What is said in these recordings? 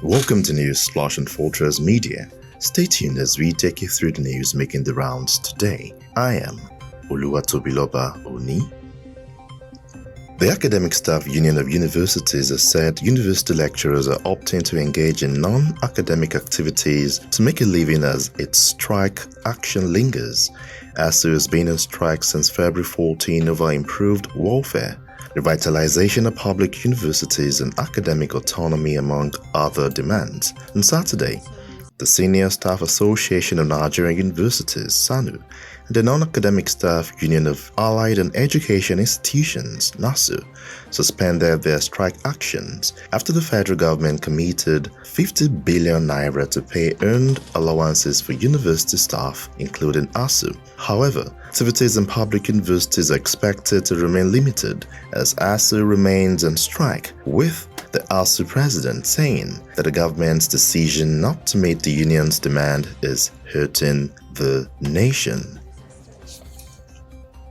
Welcome to News Splash and Fortress Media. Stay tuned as we take you through the news making the rounds today. I am Oluwatobiloba Oni. The Academic Staff Union of Universities has said university lecturers are opting to engage in non-academic activities to make a living as its strike action lingers. ASUU has been on strike since February 14 over improved welfare, revitalization of public universities and academic autonomy among other demands. On Saturday, the Senior Staff Association of Nigerian Universities, SANU, and the Non-Academic Staff Union of Allied and Education Institutions, NASU, suspended their strike actions after the federal government committed 50 billion naira to pay earned allowances for university staff, including ASUU. However, activities in public universities are expected to remain limited as ASUU remains on strike, with the ASUU president saying that the government's decision not to meet the union's demand is hurting the nation.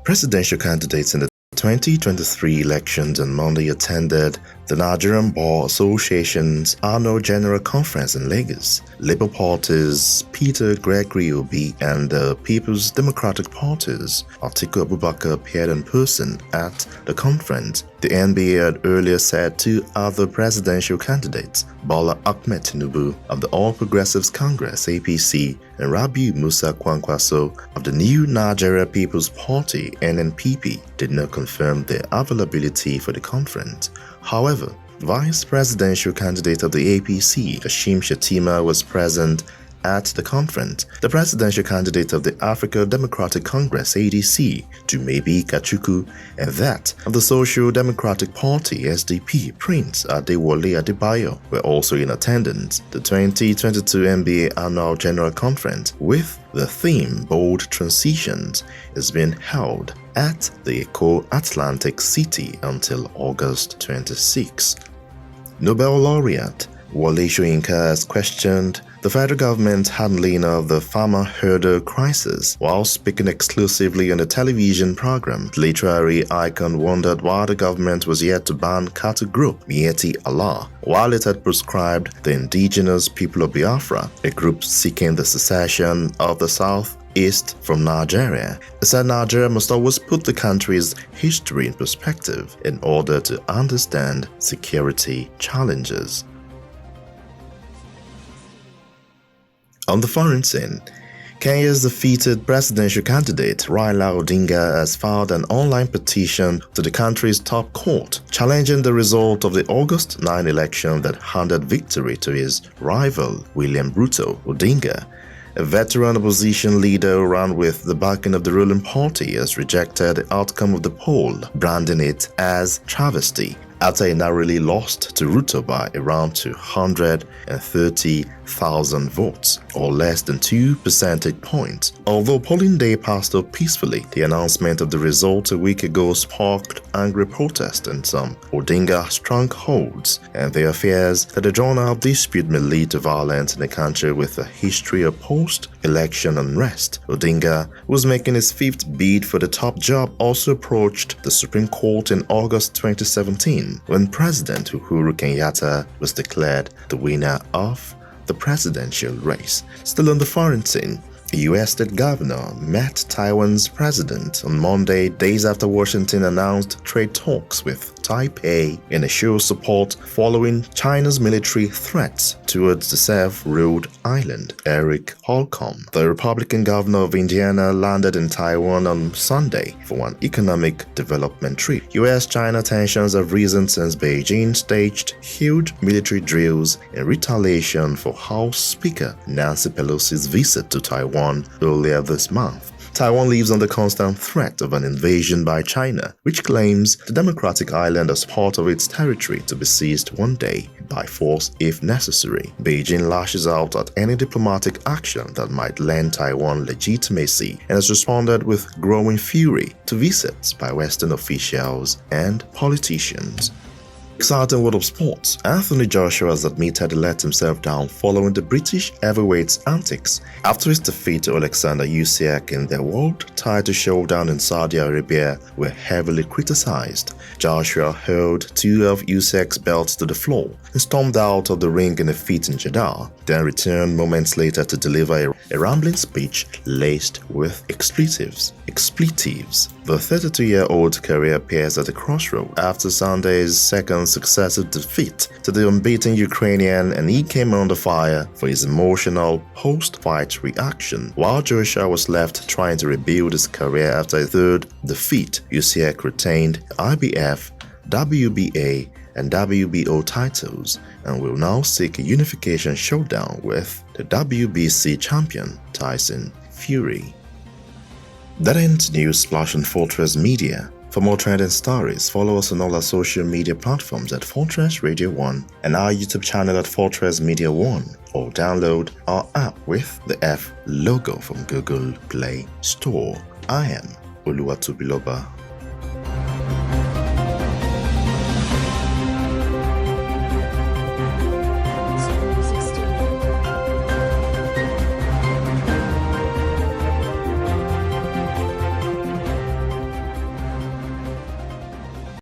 Presidential candidates in the 2023 elections on Monday attended the Nigerian Bar Association's annual General Conference in Lagos. Labour Party's Peter Gregory Obi and the People's Democratic Party's Atiku Abubakar appeared in person at the conference. The NBA had earlier said two other presidential candidates, Bola Ahmed Tinubu of the All Progressives Congress (APC) and Rabiu Musa Kwankwaso of the New Nigeria People's Party (NNPP), did not confirm their availability for the conference. However, Vice Presidential candidate of the APC, Shettima, was present at the conference. The presidential candidate of the African Democratic Congress (ADC, Jumebi Kachuku, and that of the Social Democratic Party (SDP), Prince Adewale Adebayo, were also in attendance. The 2022 NBA Annual General Conference, with the theme Bold Transitions, is being held at the Eco Atlantic City until August 26. Nobel laureate Wole Soyinka has questioned the federal government's handling of the farmer herder crisis. While speaking exclusively on the television program, the literary icon wondered why the government was yet to ban cattle group Miyetti Allah, while it had proscribed the indigenous people of Biafra, a group seeking the secession of the Southeast from Nigeria. It said Nigeria must always put the country's history in perspective in order to understand security challenges. On the foreign scene, Kenya's defeated presidential candidate Raila Odinga has filed an online petition to the country's top court, challenging the result of the August 9 election that handed victory to his rival William Ruto. Odinga, a veteran opposition leader who ran with the backing of the ruling party, has rejected the outcome of the poll, branding it as travesty, after he narrowly lost to Ruto by around 230,000 votes, or less than 2 percentage points. Although polling day passed off peacefully, the announcement of the result a week ago sparked angry protest in some Odinga strongholds, and there are fears that the drawn-out dispute may lead to violence in a country with a history of post-election unrest. Odinga, who was making his fifth bid for the top job, also approached the Supreme Court in August 2017, when President Uhuru Kenyatta was declared the winner of the presidential race. Still on the foreign scene, the U.S. state governor met Taiwan's president on Monday, days after Washington announced trade talks with Taipei in a show of support following China's military threats towards the self-ruled island. Eric Holcomb, the Republican governor of Indiana, landed in Taiwan on Sunday for an economic development trip. U.S.-China tensions have risen since Beijing staged huge military drills in retaliation for House Speaker Nancy Pelosi's visit to Taiwan earlier this month. Taiwan lives under constant threat of an invasion by China, which claims the democratic island as part of its territory to be seized one day by force if necessary. Beijing lashes out at any diplomatic action that might lend Taiwan legitimacy and has responded with growing fury to visits by Western officials and politicians. Exciting world of sports, Anthony Joshua has admitted he let himself down following the British heavyweight's antics after his defeat to Alexander Usyk in their world title showdown in Saudi Arabia were heavily criticized. Joshua hurled two of Usyk's belts to the floor and stormed out of the ring in a fit in Jeddah, then returned moments later to deliver a rambling speech laced with expletives. The 32-year-old career appears at a crossroad after Sunday's second successive defeat to the unbeaten Ukrainian, and he came under fire for his emotional post-fight reaction. While Joshua was left trying to rebuild his career after a third defeat, Usyk retained IBF, WBA, and WBO titles and will now seek a unification showdown with the WBC champion Tyson Fury. That ends News Splash on Fortress Media. For more trending stories, follow us on all our social media platforms at Fortress Radio 1 and our YouTube channel at Fortress Media 1, or download our app with the F logo from Google Play Store. I am Oluwatobiloba.